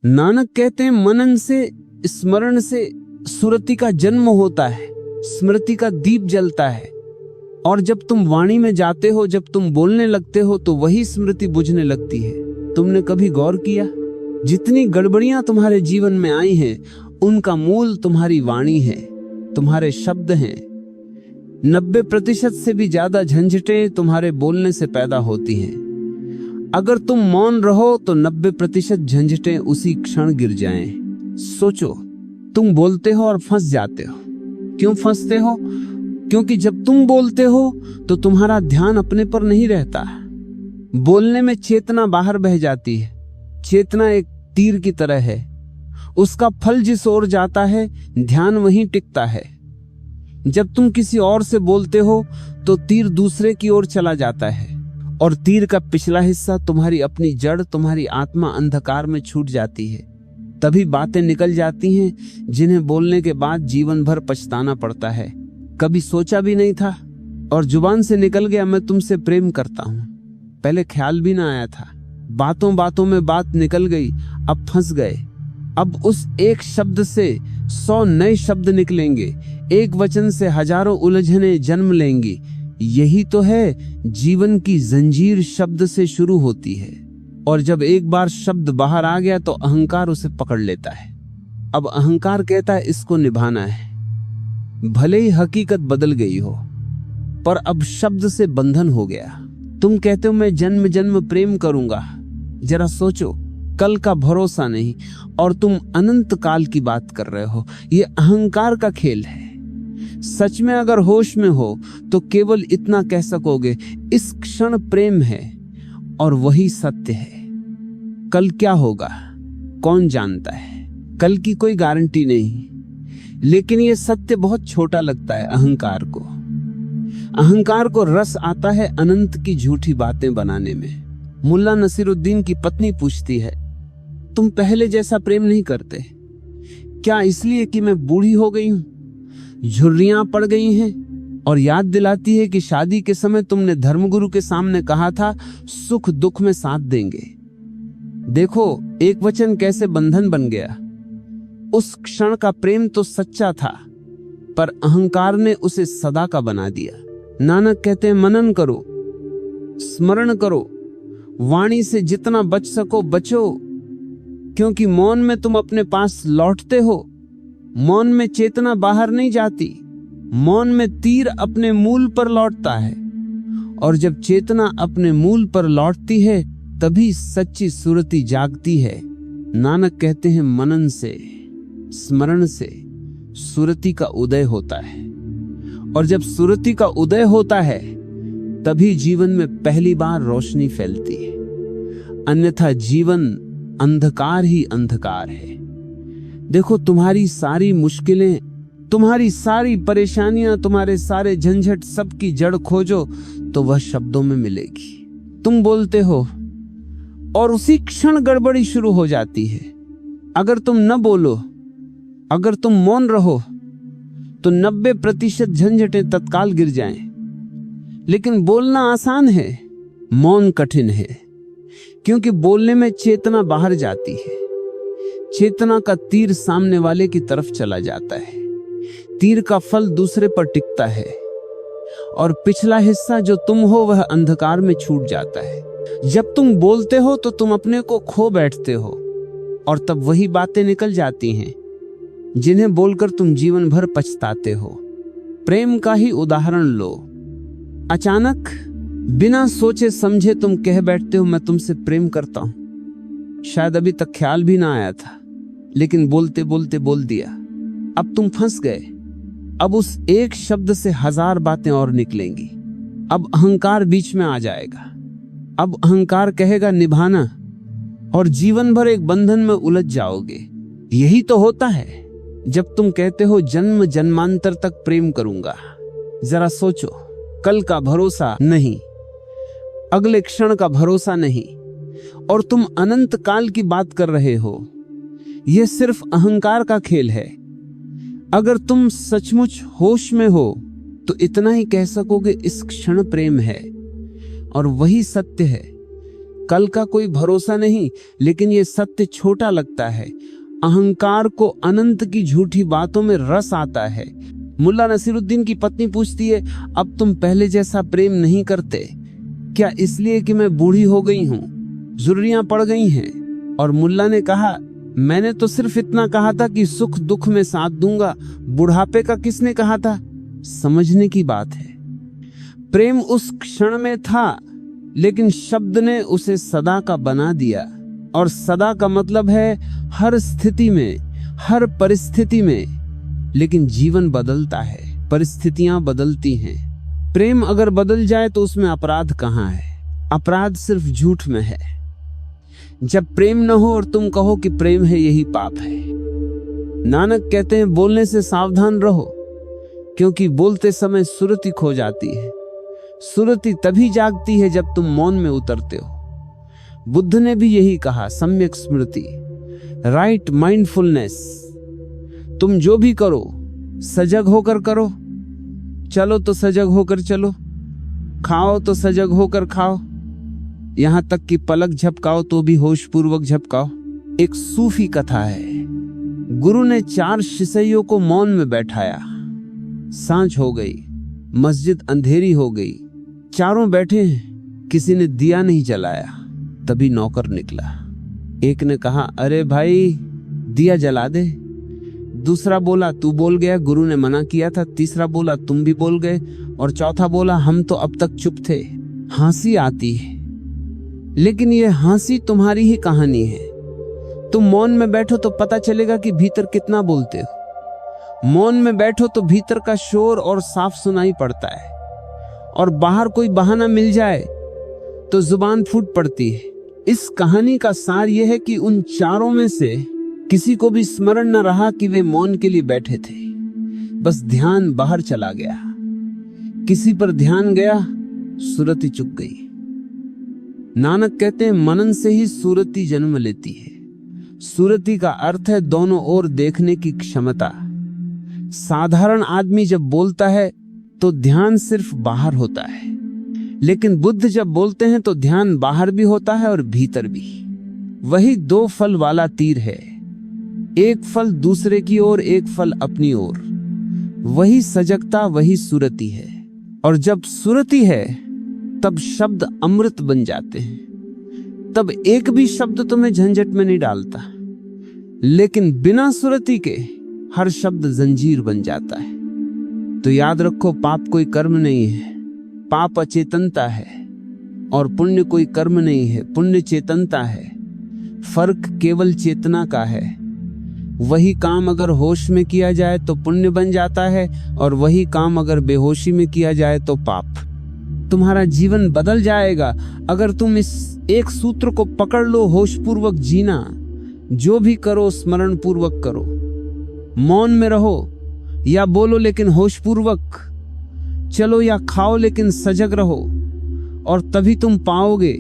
नानक कहते हैं मनन से, स्मरण से सुरति का जन्म होता है, स्मृति का दीप जलता है। और जब तुम वाणी में जाते हो, जब तुम बोलने लगते हो, तो वही स्मृति बुझने लगती है। तुमने कभी गौर किया, जितनी गड़बड़ियां तुम्हारे जीवन में आई हैं, उनका मूल तुम्हारी वाणी है, तुम्हारे शब्द हैं। 90% से भी ज्यादा झंझटें तुम्हारे बोलने से पैदा होती हैं। अगर तुम मौन रहो तो 90% झंझटें उसी क्षण गिर जाएं। सोचो, तुम बोलते हो और फंस जाते हो। क्यों फंसते हो? क्योंकि जब तुम बोलते हो तो तुम्हारा ध्यान अपने पर नहीं रहता। बोलने में चेतना बाहर बह जाती है। चेतना एक तीर की तरह है, उसका फल जिस ओर जाता है, ध्यान वहीं टिकता है। जब तुम किसी और से बोलते हो तो तीर दूसरे की ओर चला जाता है, और तीर का पिछला हिस्सा, तुम्हारी अपनी जड़, तुम्हारी आत्मा अंधकार में छूट जाती है। तभी बातें निकल जाती हैं जिन्हें बोलने के बाद जीवन भर पछताना पड़ता है। कभी सोचा भी नहीं था और जुबान से निकल गया, मैं तुमसे प्रेम करता हूं। पहले ख्याल भी ना आया था, बातों बातों में बात निकल गई, अब फंस गए। अब उस एक शब्द से 100 नए शब्द निकलेंगे, एक वचन से हजारों उलझने जन्म लेंगी। यही तो है, जीवन की जंजीर शब्द से शुरू होती है, और जब एक बार शब्द बाहर आ गया तो अहंकार उसे पकड़ लेता है। अब अहंकार कहता है इसको निभाना है। भले ही हकीकत बदल गई हो, पर अब शब्द से बंधन हो गया। तुम कहते हो मैं जन्म जन्म प्रेम करूंगा। जरा सोचो, कल का भरोसा नहीं, और तुम अनंत काल की बात कर रहे हो। यह अहंकार का खेल है। सच में अगर होश में हो तो केवल इतना कह सकोगे, इस क्षण प्रेम है और वही सत्य है। कल क्या होगा कौन जानता है, कल की कोई गारंटी नहीं। लेकिन यह सत्य बहुत छोटा लगता है अहंकार को। अहंकार को रस आता है अनंत की झूठी बातें बनाने में। मुल्ला नसीरुद्दीन की पत्नी पूछती है, तुम पहले जैसा प्रेम नहीं करते क्या? इसलिए कि मैं बूढ़ी हो गई हूं, झुर्रियां पड़ गई हैं? और याद दिलाती है कि शादी के समय तुमने धर्मगुरु के सामने कहा था सुख दुख में साथ देंगे। देखो एक वचन कैसे बंधन बन गया। उस क्षण का प्रेम तो सच्चा था, पर अहंकार ने उसे सदा का बना दिया। नानक कहते हैं मनन करो, स्मरण करो, वाणी से जितना बच सको बचो, क्योंकि मौन में तुम अपने पास लौटते हो। मौन में चेतना बाहर नहीं जाती, मौन में तीर अपने मूल पर लौटता है, और जब चेतना अपने मूल पर लौटती है तभी सच्ची सुरति जागती है। नानक कहते हैं मनन से, स्मरण से सुरति का उदय होता है, और जब सुरति का उदय होता है तभी जीवन में पहली बार रोशनी फैलती है। अन्यथा जीवन अंधकार ही अंधकार है। देखो तुम्हारी सारी मुश्किलें, तुम्हारी सारी परेशानियां, तुम्हारे सारे झंझट, सबकी जड़ खोजो तो वह शब्दों में मिलेगी। तुम बोलते हो और उसी क्षण गड़बड़ी शुरू हो जाती है। अगर तुम न बोलो, अगर तुम मौन रहो तो 90% झंझटें तत्काल गिर जाएं। लेकिन बोलना आसान है, मौन कठिन है, क्योंकि बोलने में चेतना बाहर जाती है। चेतना का तीर सामने वाले की तरफ चला जाता है, तीर का फल दूसरे पर टिकता है, और पिछला हिस्सा जो तुम हो वह अंधकार में छूट जाता है। जब तुम बोलते हो तो तुम अपने को खो बैठते हो, और तब वही बातें निकल जाती हैं जिन्हें बोलकर तुम जीवन भर पछताते हो। प्रेम का ही उदाहरण लो। अचानक बिना सोचे समझे तुम कह बैठते हो मैं तुमसे प्रेम करता हूं। शायद अभी तक ख्याल भी ना आया था, लेकिन बोलते बोलते बोल दिया। अब तुम फंस गए। अब उस एक शब्द से 1000 बातें और निकलेंगी। अब अहंकार बीच में आ जाएगा। अब अहंकार कहेगा निभाना, और जीवन भर एक बंधन में उलझ जाओगे। यही तो होता है जब तुम कहते हो जन्म जन्मांतर तक प्रेम करूंगा। जरा सोचो, कल का भरोसा नहीं, अगले क्षण का भरोसा नहीं, और तुम अनंत काल की बात कर रहे हो। यह सिर्फ अहंकार का खेल है। अगर तुम सचमुच होश में हो तो इतना ही कह सकोगे इस क्षण प्रेम है, और वही सत्य है। कल का कोई भरोसा नहीं, लेकिन ये सत्य छोटा लगता है। अहंकार को अनंत की झूठी बातों में रस आता है। मुल्ला नसीरुद्दीन की पत्नी पूछती है, अब तुम पहले जैसा प्रेम नहीं करते क्या? इसलिए कि मैं बूढ़ी हो गई हूँ, जुर्रियां पड़ गई हैं। और मुल्ला ने कहा, मैंने तो सिर्फ इतना कहा था कि सुख दुख में साथ दूंगा, बुढ़ापे का किसने कहा था? समझने की बात है। प्रेम उस क्षण में था, लेकिन शब्द ने उसे सदा का बना दिया। और सदा का मतलब है हर स्थिति में, हर परिस्थिति में। लेकिन जीवन बदलता है, परिस्थितियां बदलती हैं। प्रेम अगर बदल जाए तो उसमें अपराध कहाँ है? अपराध सिर्फ झूठ में है। जब प्रेम न हो और तुम कहो कि प्रेम है, यही पाप है। नानक कहते हैं, बोलने से सावधान रहो, क्योंकि बोलते समय सुरति खो जाती है। सुरति तभी जागती है जब तुम मौन में उतरते हो। बुद्ध ने भी यही कहा, सम्यक स्मृति, राइट माइंडफुलनेस। तुम जो भी करो सजग होकर करो, चलो तो सजग होकर चलो, खाओ तो सजग होकर खाओ, यहां तक कि पलक झपकाओ तो भी होश पूर्वक झपकाओ। एक सूफी कथा है। गुरु ने 4 शिष्यों को मौन में बैठाया। सांझ हो गई, मस्जिद अंधेरी हो गई, चारों बैठे हैं, किसी ने दिया नहीं जलाया। तभी नौकर निकला। एक ने कहा, अरे भाई दिया जला दे। दूसरा बोला, तू बोल गया, गुरु ने मना किया था। तीसरा बोला, तुम भी बोल गए। और चौथा बोला, हम तो अब तक चुप थे। हंसी आती है, लेकिन यह हंसी तुम्हारी ही कहानी है। तुम मौन में बैठो तो पता चलेगा कि भीतर कितना बोलते हो। मौन में बैठो तो भीतर का शोर और साफ सुनाई पड़ता है, और बाहर कोई बहाना मिल जाए तो जुबान फूट पड़ती है। इस कहानी का सार यह है कि उन चारों में से किसी को भी स्मरण न रहा कि वे मौन के लिए बैठे थे। बस ध्यान बाहर चला गया। किसी पर ध्यान गया, सुरति चुक गई। नानक कहते हैं, मनन से ही सुरति जन्म लेती है। सुरति का अर्थ है दोनों ओर देखने की क्षमता। साधारण आदमी जब बोलता है तो ध्यान सिर्फ बाहर होता है, लेकिन बुद्ध जब बोलते हैं तो ध्यान बाहर भी होता है और भीतर भी। वही 2 फल वाला तीर है, एक फल दूसरे की ओर, एक फल अपनी ओर। वही सजगता, वही सुरति है। और जब सुरति है तब शब्द अमृत बन जाते हैं। तब एक भी शब्द तुम्हें झंझट में नहीं डालता। लेकिन बिना सुरति के हर शब्द जंजीर बन जाता है। तो याद रखो, पाप कोई कर्म नहीं है, पाप अचेतनता है। और पुण्य कोई कर्म नहीं है, पुण्य चेतनता है। फर्क केवल चेतना का है। वही काम अगर होश में किया जाए तो पुण्य बन जाता है, और वही काम अगर बेहोशी में किया जाए तो पाप। तुम्हारा जीवन बदल जाएगा अगर तुम इस एक सूत्र को पकड़ लो, होश पूर्वक जीना। जो भी करो स्मरण पूर्वक करो। मौन में रहो या बोलो लेकिन होश पूर्वक। चलो या खाओ लेकिन सजग रहो। और तभी तुम पाओगे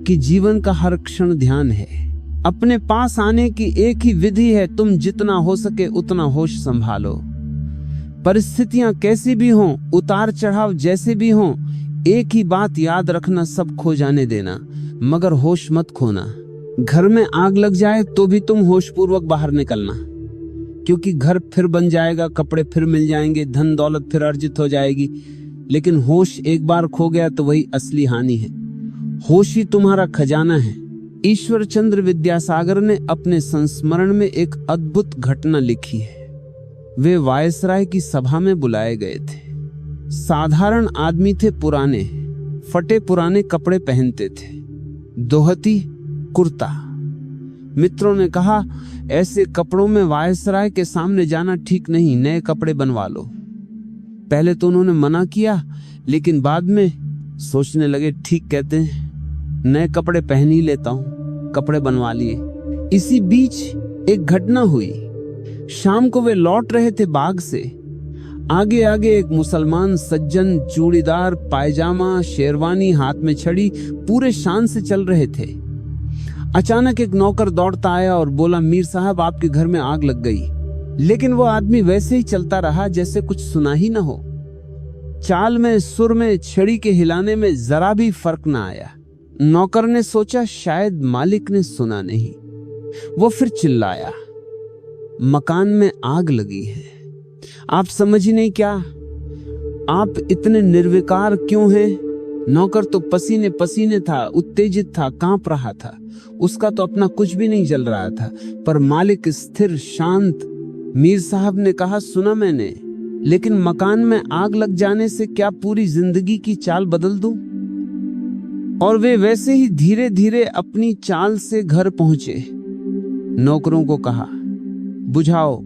कि जीवन का हर क्षण ध्यान है। अपने पास आने की एक ही विधि है, तुम जितना हो सके उतना होश संभालो। परिस्थितियां कैसी भी हों, उतार चढ़ाव जैसे भी हों, एक ही बात याद रखना, सब खो जाने देना, मगर होश मत खोना। घर में आग लग जाए तो भी तुम होश पूर्वक बाहर निकलना, क्योंकि घर फिर बन जाएगा, कपड़े फिर मिल जाएंगे, धन दौलत फिर अर्जित हो जाएगी। लेकिन होश एक बार खो गया तो वही असली हानि है। होश ही तुम्हारा खजाना है। ईश्वर चंद्र विद्यासागर ने अपने संस्मरण में एक अद्भुत घटना लिखी है। वे वायसराय की सभा में बुलाए गए थे। साधारण आदमी थे, पुराने फटे पुराने कपड़े पहनते थे, दोहती कुर्ता। मित्रों ने कहा, ऐसे कपड़ों में वायसराय के सामने जाना ठीक नहीं, नए कपड़े बनवा लो। पहले तो उन्होंने मना किया, लेकिन बाद में सोचने लगे, ठीक कहते हैं, नए कपड़े पहन ही लेता हूं। कपड़े बनवा लिए। इसी बीच एक घटना हुई। शाम को वे लौट रहे थे बाग से। आगे आगे एक मुसलमान सज्जन चूड़ीदार पायजामा शेरवानी हाथ में छड़ी पूरे शान से चल रहे थे। अचानक एक नौकर दौड़ता आया और बोला, मीर साहब आपके घर में आग लग गई। लेकिन वो आदमी वैसे ही चलता रहा जैसे कुछ सुना ही न हो। चाल में, सुर में, छड़ी के हिलाने में जरा भी फर्क न आया। नौकर ने सोचा शायद मालिक ने सुना नहीं। वो फिर चिल्लाया, मकान में आग लगी है। आप समझ ही नहीं क्या? आप इतने निर्विकार क्यों हैं? नौकर तो पसीने पसीने था, उत्तेजित था, कांप रहा था। उसका तो अपना कुछ भी नहीं जल रहा था, पर मालिक स्थिर शांत। मीर साहब ने कहा, सुना मैंने, लेकिन मकान में आग लग जाने से क्या पूरी जिंदगी की चाल बदल दूं? और वे वैसे ही धीरे धीरे अपनी चाल से घर पहुंचे। नौकरों को कहा, बुझाओ।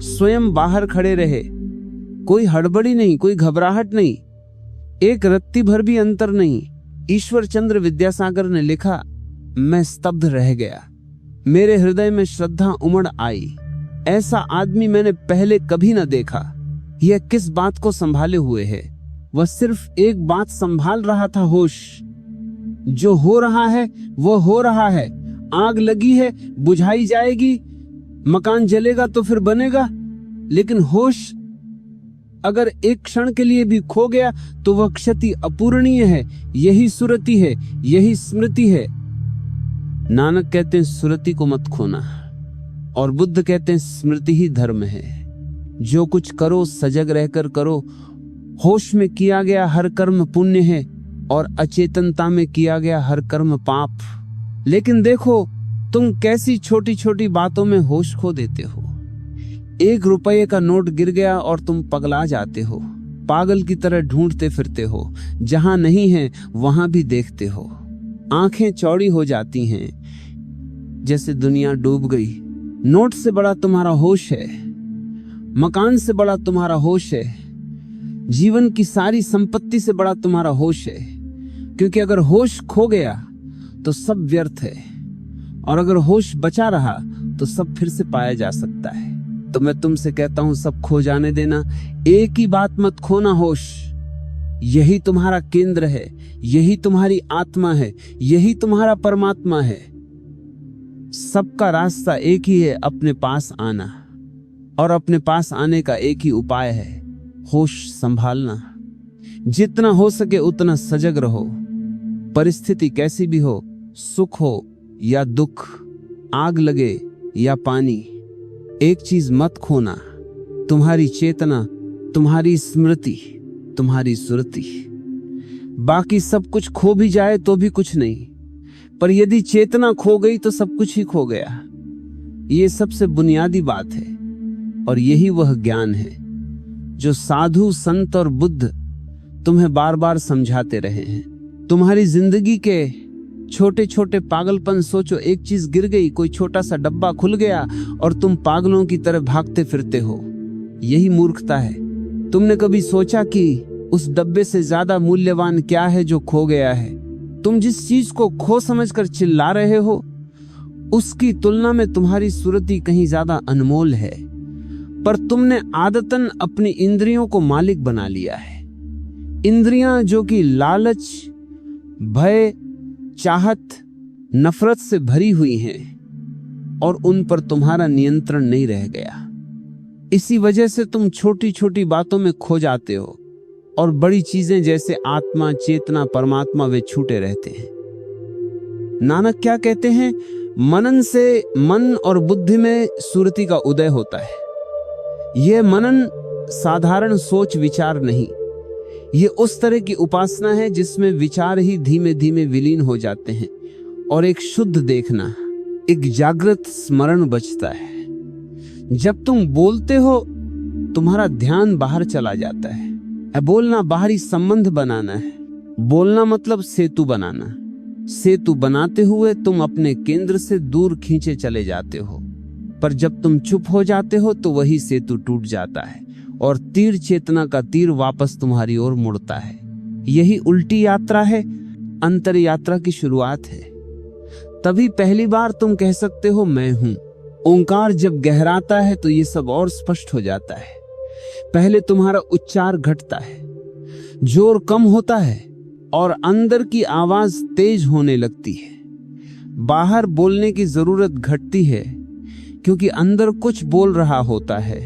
स्वयं बाहर खड़े रहे। कोई हड़बड़ी नहीं, कोई घबराहट नहीं, एक रत्ती भर भी अंतर नहीं। ईश्वर चंद्र विद्यासागर ने लिखा, मैं स्तब्ध रह गया। मेरे हृदय में श्रद्धा उमड़ आई। ऐसा आदमी मैंने पहले कभी न देखा। यह किस बात को संभाले हुए है? वह सिर्फ एक बात संभाल रहा था, होश। जो हो रहा है वो हो रहा है। आग लगी है, बुझाई जाएगी। मकान जलेगा तो फिर बनेगा। लेकिन होश अगर एक क्षण के लिए भी खो गया तो वह क्षति अपूरणीय है। यही सुरति है, यही स्मृति है। नानक कहते हैं सुरति को मत खोना, और बुद्ध कहते हैं स्मृति ही धर्म है। जो कुछ करो सजग रहकर करो। होश में किया गया हर कर्म पुण्य है, और अचेतनता में किया गया हर कर्म पाप। लेकिन देखो तुम कैसी छोटी छोटी बातों में होश खो देते हो। 1 रुपये का नोट गिर गया और तुम पगला जाते हो। पागल की तरह ढूंढते फिरते हो, जहां नहीं है वहां भी देखते हो। आंखें चौड़ी हो जाती हैं, जैसे दुनिया डूब गई। नोट से बड़ा तुम्हारा होश है, मकान से बड़ा तुम्हारा होश है, जीवन की सारी संपत्ति से बड़ा तुम्हारा होश है। क्योंकि अगर होश खो गया तो सब व्यर्थ है, और अगर होश बचा रहा तो सब फिर से पाया जा सकता है। तो मैं तुमसे कहता हूं, सब खो जाने देना, एक ही बात मत खोना, होश। यही तुम्हारा केंद्र है, यही तुम्हारी आत्मा है, यही तुम्हारा परमात्मा है। सबका रास्ता एक ही है, अपने पास आना। और अपने पास आने का एक ही उपाय है, होश संभालना। जितना हो सके उतना सजग रहो। परिस्थिति कैसी भी हो, सुख हो या दुख, आग लगे या पानी, एक चीज मत खोना, तुम्हारी चेतना, तुम्हारी स्मृति, तुम्हारी सुरति। बाकी सब कुछ खो भी जाए तो भी कुछ नहीं, पर यदि चेतना खो गई तो सब कुछ ही खो गया। ये सबसे बुनियादी बात है, और यही वह ज्ञान है जो साधु संत और बुद्ध तुम्हें बार बार समझाते रहे हैं। तुम्हारी जिंदगी के छोटे छोटे पागलपन सोचो, एक चीज गिर गई, कोई छोटा सा डब्बा खुल गया और तुम पागलों की तरह भागते फिरते हो। यही मूर्खता है। तुमने कभी सोचा कि उस डब्बे से ज्यादा मूल्यवान क्या है जो खो गया है? तुम जिस चीज को खो समझकर चिल्ला रहे हो, उसकी तुलना में तुम्हारी सुरति कहीं ज्यादा अनमोल है। पर तुमने आदतन अपनी इंद्रियों को मालिक बना लिया है। इंद्रियां जो कि लालच, भय, चाहत, नफरत से भरी हुई हैं, और उन पर तुम्हारा नियंत्रण नहीं रह गया। इसी वजह से तुम छोटी छोटी बातों में खो जाते हो, और बड़ी चीजें जैसे आत्मा, चेतना, परमात्मा वे छूटे रहते हैं। नानक क्या कहते हैं? मनन से मन और बुद्धि में सुरति का उदय होता है। यह मनन साधारण सोच विचार नहीं, ये उस तरह की उपासना है जिसमें विचार ही धीमे धीमे विलीन हो जाते हैं, और एक शुद्ध देखना, एक जागृत स्मरण बचता है। जब तुम बोलते हो तुम्हारा ध्यान बाहर चला जाता है। बोलना बाहरी संबंध बनाना है। बोलना मतलब सेतु बनाना। सेतु बनाते हुए तुम अपने केंद्र से दूर खींचे चले जाते हो, पर जब तुम चुप हो जाते हो तो वही सेतु टूट जाता है, और तीर चेतना का तीर वापस तुम्हारी ओर मुड़ता है। यही उल्टी यात्रा है, अंतर यात्रा की शुरुआत है। तभी पहली बार तुम कह सकते हो मैं हूं। ओंकार जब गहराता है तो ये सब और स्पष्ट हो जाता है। पहले तुम्हारा उच्चार घटता है, जोर कम होता है, और अंदर की आवाज तेज होने लगती है। बाहर बोलने की जरूरत घटती है, क्योंकि अंदर कुछ बोल रहा होता है,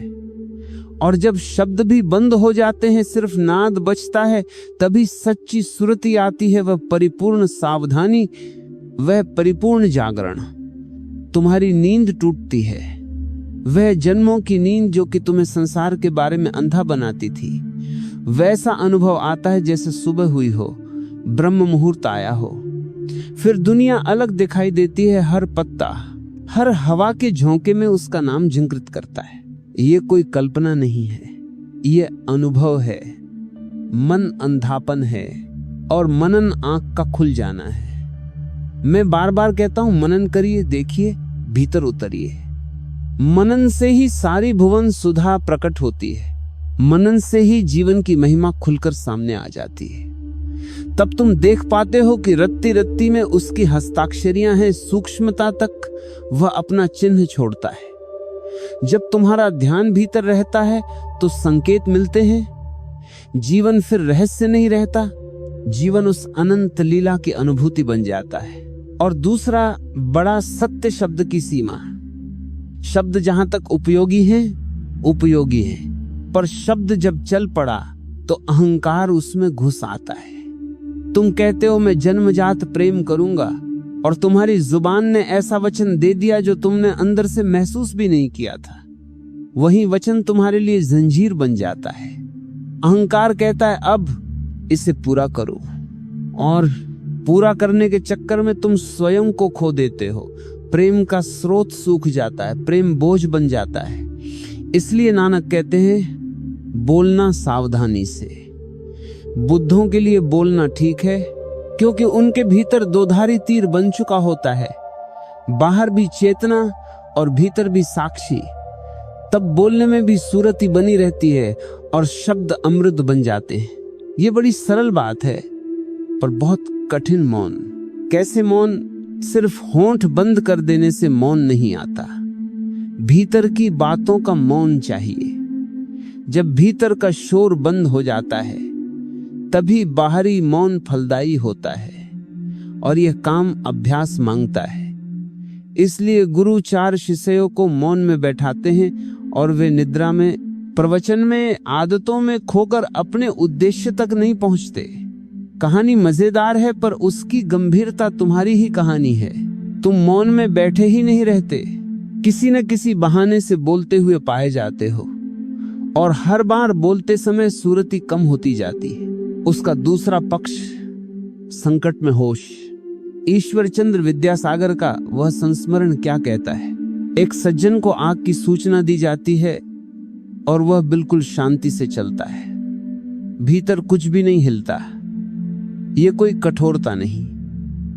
और जब शब्द भी बंद हो जाते हैं, सिर्फ नाद बचता है, तभी सच्ची सुरती आती है। वह परिपूर्ण सावधानी, वह परिपूर्ण जागरण। तुम्हारी नींद टूटती है, वह जन्मों की नींद जो कि तुम्हें संसार के बारे में अंधा बनाती थी। वैसा अनुभव आता है जैसे सुबह हुई हो, ब्रह्म मुहूर्त आया हो। फिर दुनिया अलग दिखाई देती है, हर पत्ता, हर हवा के झोंके में उसका नाम जिंकृत करता है। ये कोई कल्पना नहीं है, ये अनुभव है। मन अंधापन है और मनन आंख का खुल जाना है। मैं बार बार कहता हूं, मनन करिए, देखिए, भीतर उतरिए। मनन से ही सारी भुवन सुधा प्रकट होती है। मनन से ही जीवन की महिमा खुलकर सामने आ जाती है। तब तुम देख पाते हो कि रत्ती रत्ती में उसकी हस्ताक्षरियां हैं, सूक्ष्मता तक वह अपना चिन्ह छोड़ता है। जब तुम्हारा ध्यान भीतर रहता है तो संकेत मिलते हैं। जीवन फिर रहस्य नहीं रहता, जीवन उस अनंत लीला की अनुभूति बन जाता है। और दूसरा बड़ा सत्य, शब्द की सीमा। शब्द जहां तक उपयोगी है, उपयोगी है, पर शब्द जब चल पड़ा तो अहंकार उसमें घुस आता है। तुम कहते हो मैं जन्मजात प्रेम करूंगा, और तुम्हारी जुबान ने ऐसा वचन दे दिया जो तुमने अंदर से महसूस भी नहीं किया था। वही वचन तुम्हारे लिए जंजीर बन जाता है। अहंकार कहता है अब इसे पूरा करो, और पूरा करने के चक्कर में तुम स्वयं को खो देते हो। प्रेम का स्रोत सूख जाता है, प्रेम बोझ बन जाता है। इसलिए नानक कहते हैं, बोलना सावधानी से। बुद्धों के लिए बोलना ठीक है, क्योंकि उनके भीतर दोधारी तीर बन चुका होता है। बाहर भी चेतना और भीतर भी साक्षी। तब बोलने में भी सूरती बनी रहती है और शब्द अमृत बन जाते हैं। ये बड़ी सरल बात है, पर बहुत कठिन मौन। कैसे मौन? सिर्फ होंठ बंद कर देने से मौन नहीं आता। भीतर की बातों का मौन चाहिए। जब भीतर का शोर बंद हो जाता है, तभी बाहरी मौन फलदायी होता है। और यह काम अभ्यास मांगता है। इसलिए गुरु 4 शिष्यों को मौन में बैठाते हैं, और वे निद्रा में, प्रवचन में, आदतों में खोकर अपने उद्देश्य तक नहीं पहुंचते। कहानी मजेदार है, पर उसकी गंभीरता तुम्हारी ही कहानी है। तुम मौन में बैठे ही नहीं रहते, किसी न किसी बहाने से बोलते हुए पाए जाते हो, और हर बार बोलते समय सूरती कम होती जाती है। उसका दूसरा पक्ष, संकट में होश। ईश्वर चंद्र विद्यासागर का वह संस्मरण क्या कहता है? एक सज्जन को आग की सूचना दी जाती है और वह बिल्कुल शांति से चलता है, भीतर कुछ भी नहीं हिलता। ये कोई कठोरता नहीं,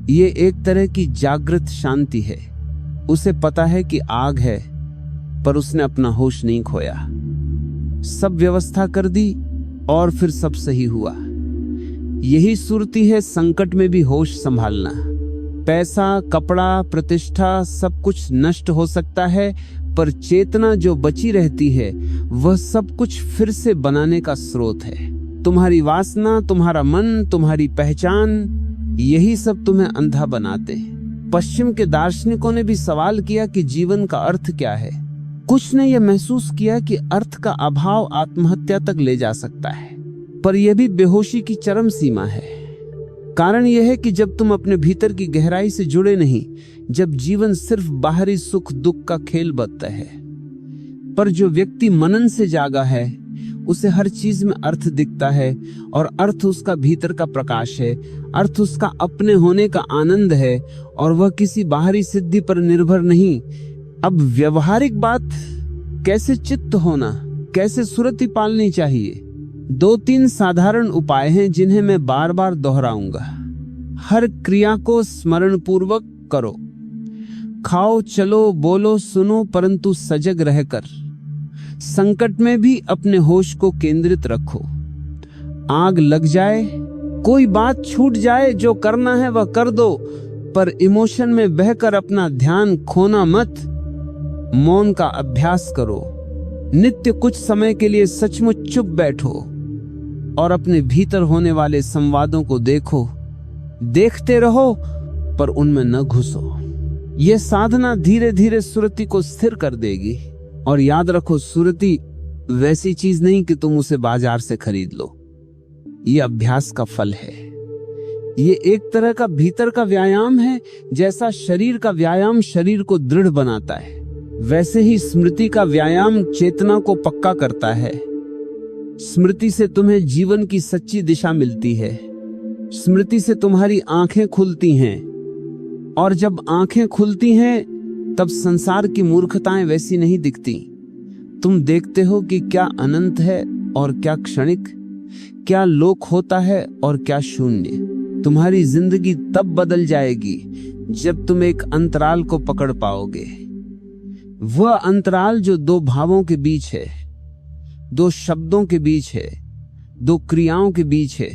ये एक तरह की जागृत शांति है। उसे पता है कि आग है, पर उसने अपना होश नहीं खोया। सब व्यवस्था कर दी और फिर सब सही हुआ। यही सुरती है संकट में भी होश संभालना। पैसा, कपड़ा, प्रतिष्ठा सब कुछ नष्ट हो सकता है, पर चेतना जो बची रहती है वह सब कुछ फिर से बनाने का स्रोत है। तुम्हारी वासना, तुम्हारा मन, तुम्हारी पहचान, यही सब तुम्हें अंधा बनाते हैं। पश्चिम के दार्शनिकों ने भी सवाल किया कि जीवन का अर्थ क्या है। कुछ ने यह महसूस किया कि अर्थ का अभाव आत्महत्या तक ले जा सकता है, पर यह भी बेहोशी की चरम सीमा है। कारण यह है कि जब तुम अपने भीतर की गहराई से जुड़े नहीं, जब जीवन सिर्फ बाहरी सुख दुख का खेल बदता है। पर जो व्यक्ति मनन से जागा है, उसे हर चीज में अर्थ दिखता है, और अर्थ उसका भीतर का प्रकाश है, अर्थ उसका अपने होने का आनंद है, और वह किसी बाहरी सिद्धि पर निर्भर नहीं। अब व्यवहारिक बात, कैसे चित्त होना, कैसे सुरति पालनी चाहिए। 2-3 साधारण उपाय हैं जिन्हें मैं बार बार दोहराऊंगा। हर क्रिया को स्मरण पूर्वक करो। खाओ, चलो, बोलो, सुनो, परंतु सजग रहकर। संकट में भी अपने होश को केंद्रित रखो। आग लग जाए, कोई बात छूट जाए, जो करना है वह कर दो, पर इमोशन में बहकर अपना ध्यान खोना मत। मौन का अभ्यास करो। नित्य कुछ समय के लिए सचमुच चुप बैठो और अपने भीतर होने वाले संवादों को देखो। देखते रहो, पर उनमें न घुसो। यह साधना धीरे धीरे सुरति को स्थिर कर देगी। और याद रखो, सुरति वैसी चीज नहीं कि तुम उसे बाजार से खरीद लो। ये अभ्यास का फल है। ये एक तरह का भीतर का व्यायाम है। जैसा शरीर का व्यायाम शरीर को दृढ़ बनाता है, वैसे ही स्मृति का व्यायाम चेतना को पक्का करता है। स्मृति से तुम्हें जीवन की सच्ची दिशा मिलती है। स्मृति से तुम्हारी आंखें खुलती हैं, और जब आंखें खुलती हैं तब संसार की मूर्खताएं वैसी नहीं दिखती। तुम देखते हो कि क्या अनंत है और क्या क्षणिक, क्या लोक होता है और क्या शून्य। तुम्हारी जिंदगी तब बदल जाएगी जब तुम एक अंतराल को पकड़ पाओगे। वह अंतराल जो दो भावों के बीच है, दो शब्दों के बीच है, दो क्रियाओं के बीच है।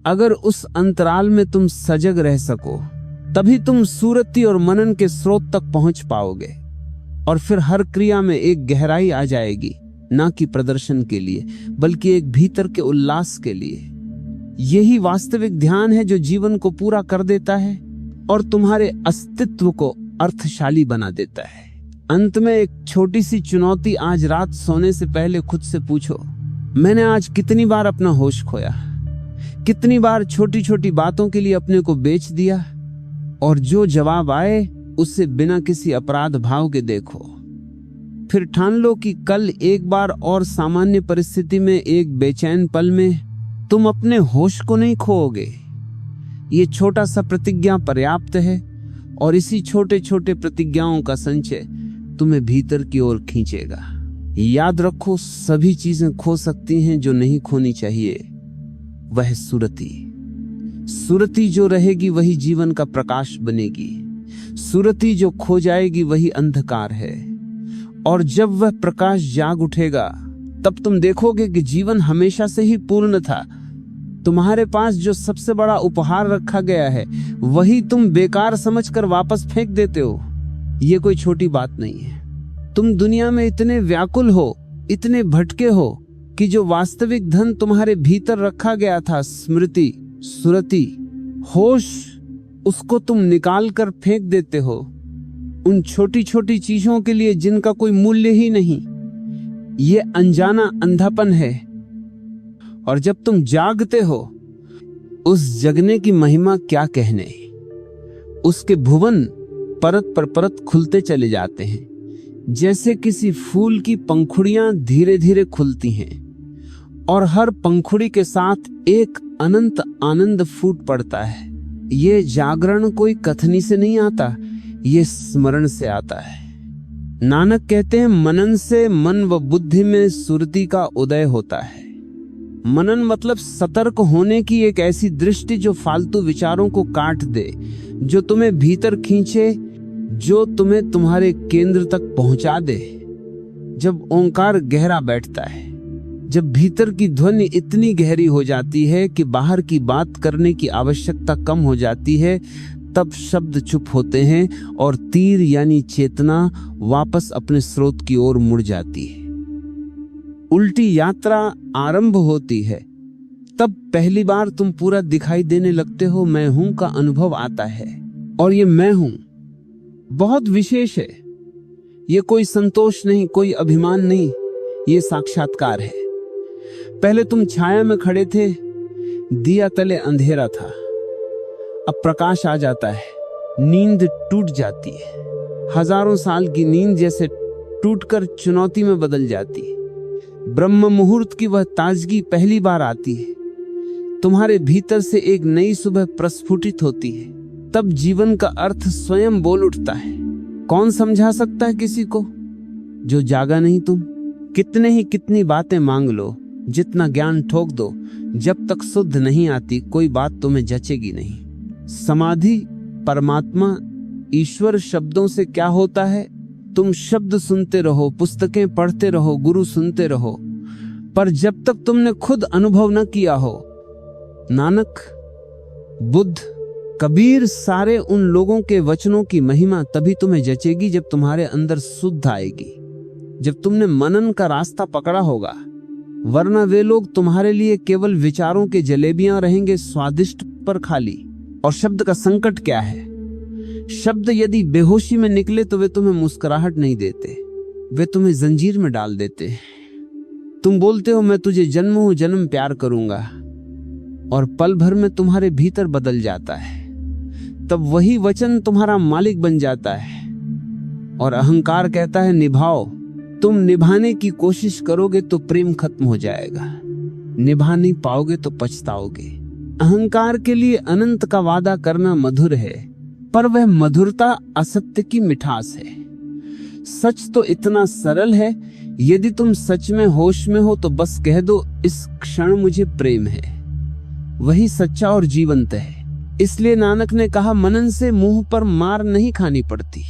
अगर उस अंतराल में तुम सजग रह सको, तभी तुम सुरति और मनन के स्रोत तक पहुंच पाओगे। और फिर हर क्रिया में एक गहराई आ जाएगी, ना कि प्रदर्शन के लिए बल्कि एक भीतर के उल्लास के लिए। यही वास्तविक ध्यान है जो जीवन को पूरा कर देता है और तुम्हारे अस्तित्व को अर्थशाली बना देता है। अंत में एक छोटी सी चुनौती। आज रात सोने से पहले खुद से पूछो, मैंने आज कितनी बार अपना होश खोया, कितनी बार छोटी छोटी बातों के लिए अपने को बेच दिया। और जो जवाब आए उससे बिना किसी अपराध भाव के देखो। फिर ठान लो कि कल एक बार और सामान्य परिस्थिति में एक बेचैन पल में तुम अपने होश को नहीं खोओगे। ये छोटा सा प्रतिज्ञा पर्याप्त है, और इसी छोटे छोटे प्रतिज्ञाओं का संचय तुम्हें भीतर की ओर खींचेगा। याद रखो, सभी चीजें खो सकती हैं, जो नहीं खोनी चाहिए वह सुरति। सुरति जो रहेगी वही जीवन का प्रकाश बनेगी। सुरति जो खो जाएगी वही अंधकार है। और जब वह प्रकाश जाग उठेगा तब तुम देखोगे कि जीवन हमेशा से ही पूर्ण था। तुम्हारे पास जो सबसे बड़ा उपहार रखा गया है वही तुम बेकार समझकर वापस फेंक देते हो। ये कोई छोटी बात नहीं है। तुम दुनिया में इतने व्याकुल हो, इतने भटके हो कि जो वास्तविक धन तुम्हारे भीतर रखा गया था, स्मृति, सुरति, होश, उसको तुम निकाल कर फेंक देते हो उन छोटी छोटी चीजों के लिए जिनका कोई मूल्य ही नहीं। ये अनजाना अंधापन है। और जब तुम जागते हो, उस जगने की महिमा क्या कहने। उसके भुवन परत पर परत खुलते चले जाते हैं, जैसे किसी फूल की पंखुड़ियां धीरे धीरे खुलती हैं, और हर पंखुड़ी के साथ एक अनंत आनंद फूट पड़ता है। ये जागरण कोई कथनी से नहीं आता, ये स्मरण से आता है। नानक कहते हैं, मनन से मन व बुद्धि में सुरति का उदय होता है। मनन मतलब सतर्क होने की एक ऐसी दृष्टि जो फालतू विचारों को काट दे, जो तुम्हें भीतर खींचे, जो तुम्हें तुम्हारे केंद्र तक पहुंचा दे। जब ओंकार गहरा बैठता है, जब भीतर की ध्वनि इतनी गहरी हो जाती है कि बाहर की बात करने की आवश्यकता कम हो जाती है, तब शब्द चुप होते हैं और तीर यानी चेतना वापस अपने स्रोत की ओर मुड़ जाती है। उल्टी यात्रा आरंभ होती है। तब पहली बार तुम पूरा दिखाई देने लगते हो, मैं हूं का अनुभव आता है। और ये मैं हूं बहुत विशेष है। ये कोई संतोष नहीं, कोई अभिमान नहीं, ये साक्षात्कार है। पहले तुम छाया में खड़े थे, दिया तले अंधेरा था, अब प्रकाश आ जाता है, नींद टूट जाती है। हजारों साल की नींद जैसे टूटकर चुनौती में बदल जाती है। ब्रह्म मुहूर्त की वह ताजगी पहली बार आती है। तुम्हारे भीतर से एक नई सुबह प्रस्फुटित होती है। तब जीवन का अर्थ स्वयं बोल उठता है। कौन समझा सकता है किसी को जो जागा नहीं तुम? कितनी बातें मांग लो, जितना ज्ञान ठोक दो, जब तक शुद्ध नहीं आती कोई बात तुम्हें जचेगी नहीं। समाधि, परमात्मा, ईश्वर शब्दों से क्या होता है? तुम शब्द सुनते रहो, पुस्तकें पढ़ते रहो, गुरु सुनते रहो, पर जब तक तुमने खुद अनुभव न किया हो। नानक, बुद्ध, कबीर, सारे उन लोगों के वचनों की महिमा तभी तुम्हें जचेगी जब तुम्हारे अंदर शुद्ध आएगी, जब तुमने मनन का रास्ता पकड़ा होगा। वरना वे लोग तुम्हारे लिए केवल विचारों के जलेबियां रहेंगे, स्वादिष्ट पर खाली। और शब्द का संकट क्या है? शब्द यदि बेहोशी में निकले तो वे तुम्हें मुस्कुराहट नहीं देते, वे तुम्हें जंजीर में डाल देते। तुम बोलते हो मैं तुझे जन्मों जन्म प्यार करूंगा, और पल भर में तुम्हारे भीतर बदल जाता है। तब वही वचन तुम्हारा मालिक बन जाता है और अहंकार कहता है निभाओ। तुम निभाने की कोशिश करोगे तो प्रेम खत्म हो जाएगा, निभा नहीं पाओगे तो पछताओगे। अहंकार के लिए अनंत का वादा करना मधुर है, पर वह मधुरता असत्य की मिठास है। सच तो इतना सरल है, यदि तुम सच में होश में हो तो बस कह दो इस क्षण मुझे प्रेम है। वही सच्चा और जीवंत है। इसलिए नानक ने कहा मनन से मुंह पर मार नहीं खानी पड़ती।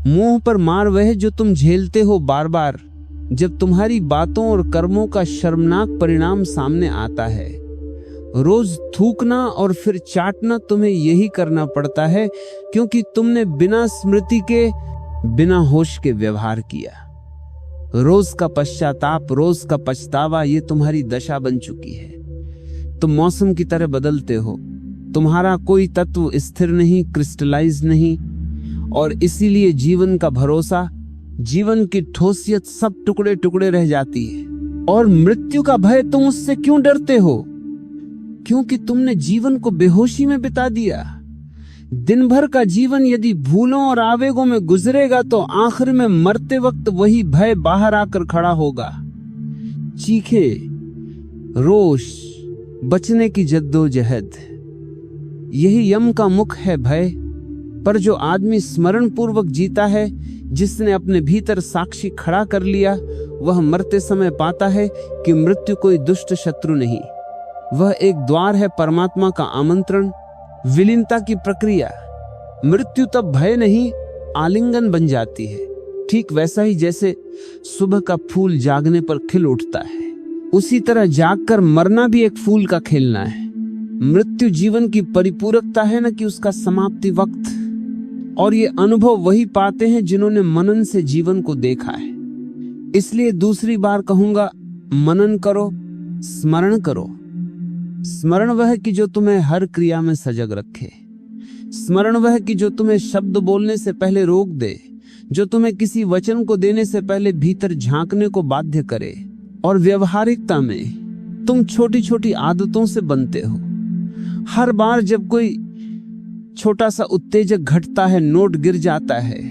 मुंह पर मार वह जो तुम झेलते हो बार बार, जब तुम्हारी बातों और कर्मों का शर्मनाक परिणाम सामने आता है। रोज थूकना और फिर चाटना तुम्हें यही करना पड़ता है, क्योंकि तुमने बिना स्मृति के, बिना होश के व्यवहार किया। रोज का पश्चाताप, रोज का पछतावा, ये तुम्हारी दशा बन चुकी है। तुम मौसम की तरह बदलते हो, तुम्हारा कोई तत्व स्थिर नहीं, क्रिस्टलाइज नहीं, और इसीलिए जीवन का भरोसा, जीवन की ठोसियत सब टुकड़े टुकड़े रह जाती है। और मृत्यु का भय, तुम उससे क्यों डरते हो? क्योंकि तुमने जीवन को बेहोशी में बिता दिया। दिन भर का जीवन यदि भूलों और आवेगों में गुजरेगा तो आखिर में मरते वक्त वही भय बाहर आकर खड़ा होगा। चीखे, रोष, बचने की जद्दोजहद, यही यम का मुख है भय। पर जो आदमी स्मरण पूर्वक जीता है, जिसने अपने भीतर साक्षी खड़ा कर लिया, वह मरते समय पाता है कि मृत्यु कोई दुष्ट शत्रु नहीं, वह एक द्वार है परमात्मा का आमंत्रण, विलीनता की प्रक्रिया। मृत्यु तब भय नहीं, आलिंगन बन जाती है। ठीक वैसा ही जैसे सुबह का फूल जागने पर खिल उठता है, उसी तरह जागकर मरना भी एक फूल का खिलना है। मृत्यु जीवन की परिपूरकता है, न कि उसका समाप्ति वक्त। और ये अनुभव वही पाते हैं जिन्होंने मनन से जीवन को देखा है। इसलिए दूसरी बार कहूंगा, मनन करो, स्मरण करो। स्मरण वह कि जो तुम्हें हर क्रिया में सजग रखे। स्मरण वह कि जो तुम्हें शब्द बोलने से पहले रोक दे, जो तुम्हें किसी वचन को देने से पहले भीतर झांकने को बाध्य करे। और व्यवहारिकता में तुम छोटी छोटी आदतों से बनते हो। हर बार जब कोई छोटा सा उत्तेजक घटता है, नोट गिर जाता है,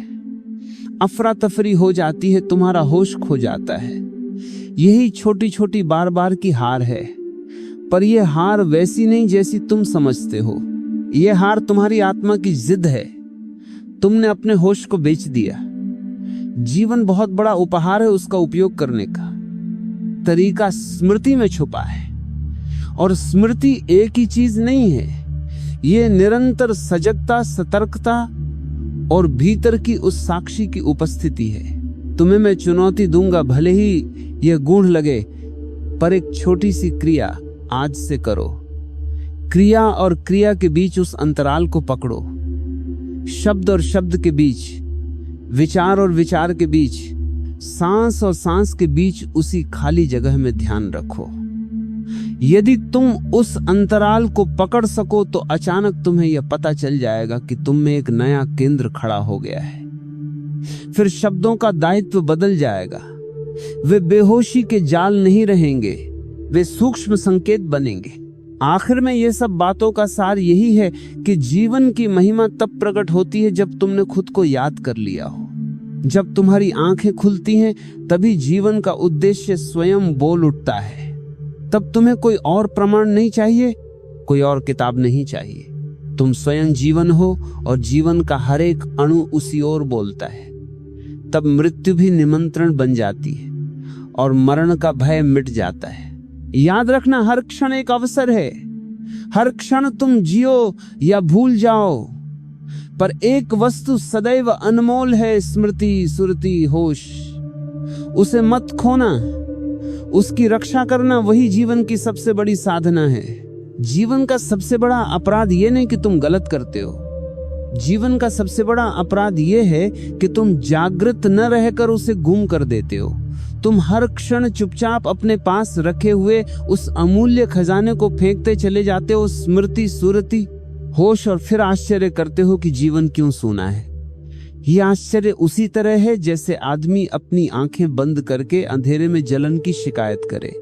अफरा तफरी हो जाती है, तुम्हारा होश खो जाता है। यही छोटी छोटी बार बार की हार है। पर यह हार वैसी नहीं जैसी तुम समझते हो। यह हार तुम्हारी आत्मा की जिद है। तुमने अपने होश को बेच दिया। जीवन बहुत बड़ा उपहार है, उसका उपयोग करने का तरीका स्मृति में छुपा है। और स्मृति एक ही चीज नहीं है, ये निरंतर सजगता, सतर्कता और भीतर की उस साक्षी की उपस्थिति है। तुम्हें मैं चुनौती दूंगा, भले ही यह गूढ़ लगे, पर एक छोटी सी क्रिया आज से करो। क्रिया और क्रिया के बीच उस अंतराल को पकड़ो। शब्द और शब्द के बीच, विचार और विचार के बीच, सांस और सांस के बीच उसी खाली जगह में ध्यान रखो। यदि तुम उस अंतराल को पकड़ सको तो अचानक तुम्हें यह पता चल जाएगा कि तुम में एक नया केंद्र खड़ा हो गया है। फिर शब्दों का दायित्व बदल जाएगा। वे बेहोशी के जाल नहीं रहेंगे, वे सूक्ष्म संकेत बनेंगे। आखिर में ये सब बातों का सार यही है कि जीवन की महिमा तब प्रकट होती है जब तुमने खुद को याद कर लिया हो। जब तुम्हारी आंखें खुलती हैं, तभी जीवन का उद्देश्य स्वयं बोल उठता है। तब तुम्हें कोई और प्रमाण नहीं चाहिए, कोई और किताब नहीं चाहिए। तुम स्वयं जीवन हो और जीवन का हर एक अणु उसी ओर बोलता है। तब मृत्यु भी निमंत्रण बन जाती है और मरण का भय मिट जाता है। याद रखना, हर क्षण एक अवसर है। हर क्षण तुम जियो या भूल जाओ, पर एक वस्तु सदैव अनमोल है, स्मृति, सुरति, होश। उसे मत खोना, उसकी रक्षा करना वही जीवन की सबसे बड़ी साधना है। जीवन का सबसे बड़ा अपराध ये नहीं कि तुम गलत करते हो। जीवन का सबसे बड़ा अपराध ये है कि तुम जागृत न रहकर उसे गुम कर देते हो। तुम हर क्षण चुपचाप अपने पास रखे हुए उस अमूल्य खजाने को फेंकते चले जाते हो, स्मृति, सुरति, होश, और फिर आश्चर्य करते हो कि जीवन क्यों सूना है, ये आश्चर्य उसी तरह है जैसे आदमी अपनी आंखें बंद करके अंधेरे में जलन की शिकायत करे।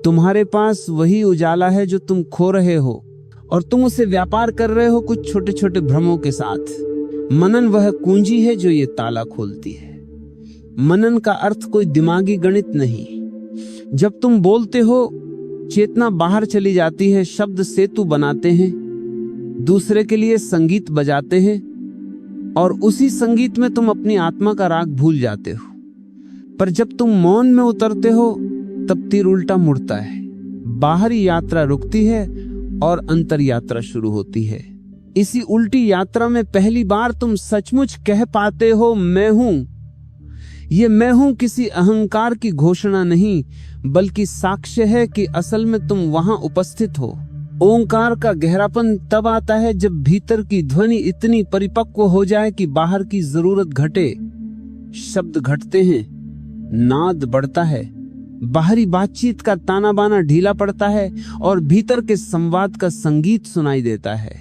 तुम्हारे पास वही उजाला है जो तुम खो रहे हो और तुम उसे व्यापार कर रहे हो कुछ छोटे छोटे भ्रमों के साथ। मनन वह कुंजी है जो ये ताला खोलती है। मनन का अर्थ कोई दिमागी गणित नहीं। जब तुम बोलते हो चेतना बाहर चली जाती है, शब्द सेतु बनाते हैं, दूसरे के लिए संगीत बजाते हैं और उसी संगीत में तुम अपनी आत्मा का राग भूल जाते हो। पर जब तुम मौन में उतरते हो तब तीर उल्टा मुड़ता है। बाहरी यात्रा रुकती है और अंतर यात्रा शुरू होती है। इसी उल्टी यात्रा में पहली बार तुम सचमुच कह पाते हो मैं हूं। ये मैं हूं किसी अहंकार की घोषणा नहीं, बल्कि साक्ष्य है कि असल में तुम वहां उपस्थित हो। ओंकार का गहरापन तब आता है जब भीतर की ध्वनि इतनी परिपक्व हो जाए कि बाहर की जरूरत घटे। शब्द घटते हैं, नाद बढ़ता है, बाहरी बातचीत का ताना बाना ढीला पड़ता है और भीतर के संवाद का संगीत सुनाई देता है।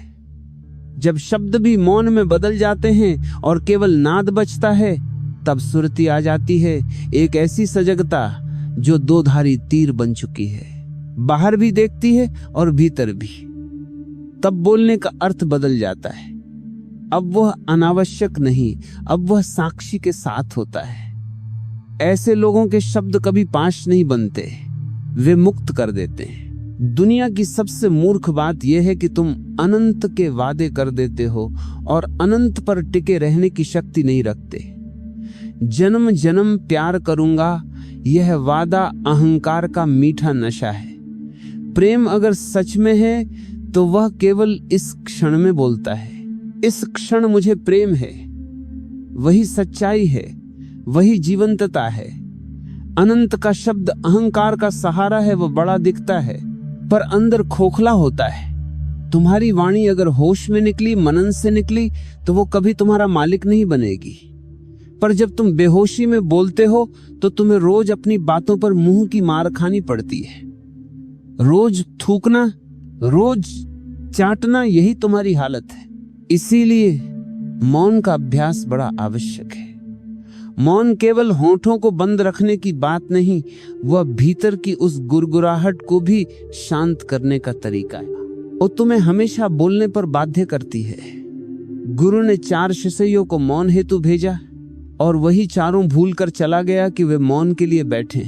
जब शब्द भी मौन में बदल जाते हैं और केवल नाद बचता है, तब सुरती आ जाती है, एक ऐसी सजगता जो दो धारी तीर बन चुकी है, बाहर भी देखती है और भीतर भी। तब बोलने का अर्थ बदल जाता है। अब वह अनावश्यक नहीं, अब वह साक्षी के साथ होता है। ऐसे लोगों के शब्द कभी पाश नहीं बनते, वे मुक्त कर देते हैं। दुनिया की सबसे मूर्ख बात यह है कि तुम अनंत के वादे कर देते हो और अनंत पर टिके रहने की शक्ति नहीं रखते। जन्म जन्म प्यार करूंगा, यह वादा अहंकार का मीठा नशा है। प्रेम अगर सच में है तो वह केवल इस क्षण में बोलता है, इस क्षण मुझे प्रेम है। वही सच्चाई है, वही जीवंतता है। अनंत का शब्द अहंकार का सहारा है, वह बड़ा दिखता है पर अंदर खोखला होता है। तुम्हारी वाणी अगर होश में निकली, मनन से निकली, तो वो कभी तुम्हारा मालिक नहीं बनेगी। पर जब तुम बेहोशी में बोलते हो तो तुम्हें रोज अपनी बातों पर मुंह की मार खानी पड़ती है। रोज थूकना, रोज चाटना, यही तुम्हारी हालत है। इसीलिए मौन का अभ्यास बड़ा आवश्यक है। मौन केवल होठों को बंद रखने की बात नहीं, वह भीतर की उस गुरगुराहट को भी शांत करने का तरीका है और तुम्हें हमेशा बोलने पर बाध्य करती है। गुरु ने 4 शिष्यों को मौन हेतु भेजा और वही चारों भूल कर चला गया कि वे मौन के लिए बैठे।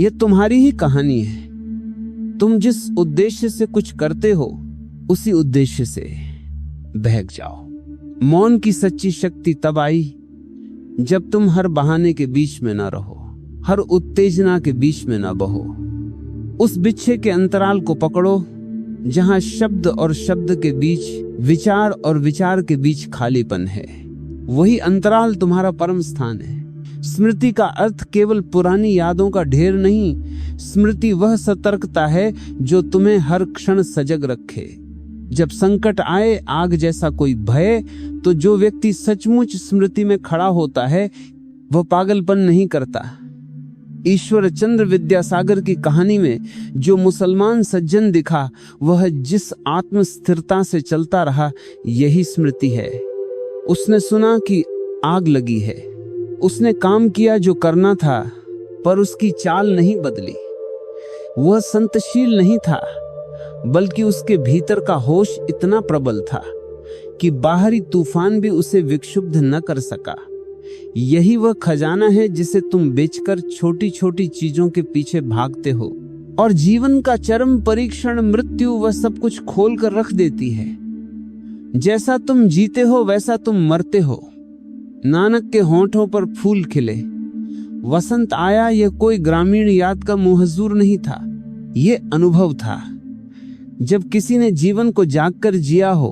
यह तुम्हारी ही कहानी है। तुम जिस उद्देश्य से कुछ करते हो, उसी उद्देश्य से बहक जाओ। मौन की सच्ची शक्ति तब आई जब तुम हर बहाने के बीच में ना रहो, हर उत्तेजना के बीच में ना बहो। उस बिच्छे के अंतराल को पकड़ो जहां शब्द और शब्द के बीच, विचार और विचार के बीच खालीपन है। वही अंतराल तुम्हारा परम स्थान है। स्मृति का अर्थ केवल पुरानी यादों का ढेर नहीं, स्मृति वह सतर्कता है जो तुम्हें हर क्षण सजग रखे। जब संकट आए, आग जैसा कोई भय, तो जो व्यक्ति सचमुच स्मृति में खड़ा होता है वह पागलपन नहीं करता। ईश्वर चंद्र विद्यासागर की कहानी में जो मुसलमान सज्जन दिखा, वह जिस आत्म स्थिरता से चलता रहा, यही स्मृति है। उसने सुना कि आग लगी है, उसने काम किया जो करना था, पर उसकी चाल नहीं बदली। वह संतशील नहीं था, बल्कि उसके भीतर का होश इतना प्रबल था कि बाहरी तूफान भी उसे विक्षुब्ध न कर सका। यही वह खजाना है जिसे तुम बेचकर छोटी छोटी चीजों के पीछे भागते हो, और जीवन का चरम परीक्षण मृत्यु वह सब कुछ खोल कर रख देती है। जैसा तुम जीते हो वैसा तुम मरते हो। नानक के होंठों पर फूल खिले, वसंत आया। यह कोई ग्रामीण याद का मुहज्जूर नहीं था, यह अनुभव था। जब किसी ने जीवन को जागकर जिया हो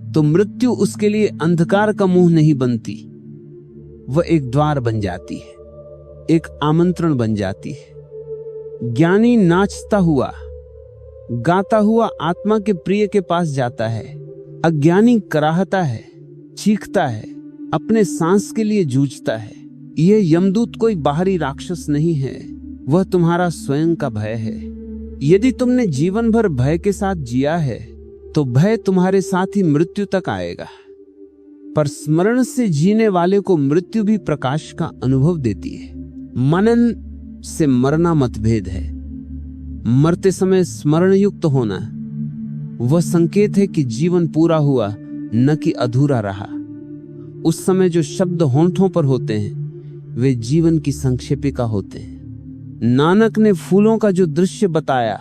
तो मृत्यु उसके लिए अंधकार का मुंह नहीं बनती, वह एक द्वार बन जाती है, एक आमंत्रण बन जाती है। ज्ञानी नाचता हुआ, गाता हुआ आत्मा के प्रिय के पास जाता है। अज्ञानी कराहता है, चीखता है, अपने सांस के लिए जूझता है। यह यमदूत कोई बाहरी राक्षस नहीं है, वह तुम्हारा स्वयं का भय है। यदि तुमने जीवन भर भय के साथ जिया है तो भय तुम्हारे साथ ही मृत्यु तक आएगा। पर स्मरण से जीने वाले को मृत्यु भी प्रकाश का अनुभव देती है। मनन से मरना मतभेद है। मरते समय स्मरण युक्त होना वह संकेत है कि जीवन पूरा हुआ, न कि अधूरा रहा। उस समय जो शब्द होंठों पर होते हैं वे जीवन की संक्षेपिका होते हैं। नानक ने फूलों का जो दृश्य बताया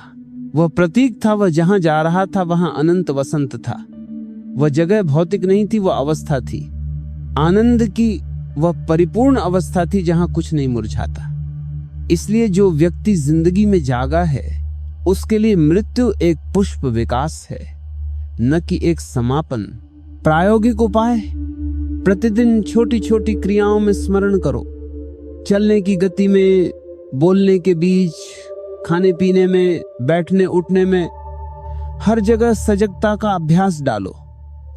वह प्रतीक था। वह जहां जा रहा था वहां अनंत वसंत था। वह जगह भौतिक नहीं थी, वह अवस्था थी। आनंद की वह परिपूर्ण अवस्था थी जहां कुछ नहीं मुरझाता। इसलिए जो व्यक्ति जिंदगी में जागा है उसके लिए मृत्यु एक पुष्प विकास है, न कि एक समापन। प्रायोगिक उपाय: प्रतिदिन छोटी छोटी क्रियाओं में स्मरण करो। चलने की गति में, बोलने के बीच, खाने पीने में, बैठने उठने में, हर जगह सजगता का अभ्यास डालो।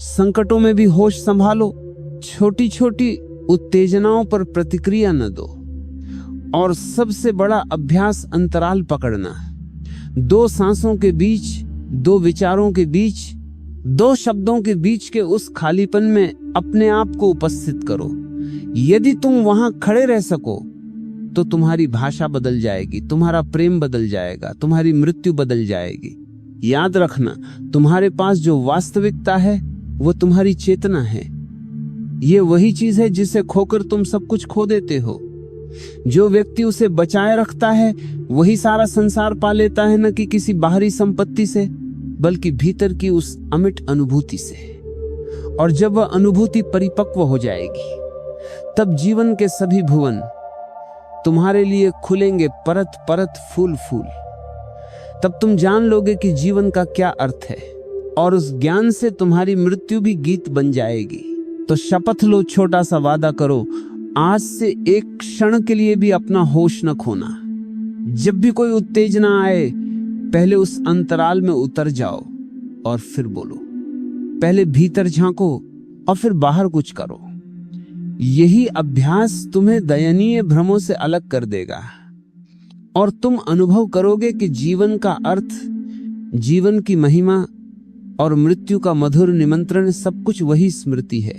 संकटों में भी होश संभालो। छोटी छोटी उत्तेजनाओं पर प्रतिक्रिया न दो। और सबसे बड़ा अभ्यास अंतराल पकड़ना। 2 सांसों के बीच, 2 विचारों के बीच, 2 शब्दों के बीच के उस खालीपन में अपने आप को उपस्थित करो। यदि तुम वहां खड़े रह सको तो तुम्हारी भाषा बदल जाएगी, तुम्हारा प्रेम बदल जाएगा, तुम्हारी मृत्यु बदल जाएगी। याद रखना, तुम्हारे पास जो वास्तविकता है वो तुम्हारी चेतना है। ये वही चीज है जिसे खोकर तुम सब कुछ खो देते हो। जो व्यक्ति उसे बचाए रखता है वही सारा संसार पा लेता है, न कि किसी बाहरी संपत्ति से बल्कि भीतर की उस अमिट अनुभूति से। और जब वह अनुभूति परिपक्व हो जाएगी तब जीवन के सभी भुवन तुम्हारे लिए खुलेंगे, परत परत, फूल फूल। तब तुम जान लोगे कि जीवन का क्या अर्थ है, और उस ज्ञान से तुम्हारी मृत्यु भी गीत बन जाएगी। तो शपथ लो, छोटा सा वादा करो, आज से एक क्षण के लिए भी अपना होश न खोना। जब भी कोई उत्तेजना आए पहले उस अंतराल में उतर जाओ और फिर बोलो। पहले भीतर झांको और फिर बाहर कुछ करो। यही अभ्यास तुम्हें दयनीय भ्रमों से अलग कर देगा और तुम अनुभव करोगे कि जीवन का अर्थ, जीवन की महिमा और मृत्यु का मधुर निमंत्रण सब कुछ वही स्मृति है।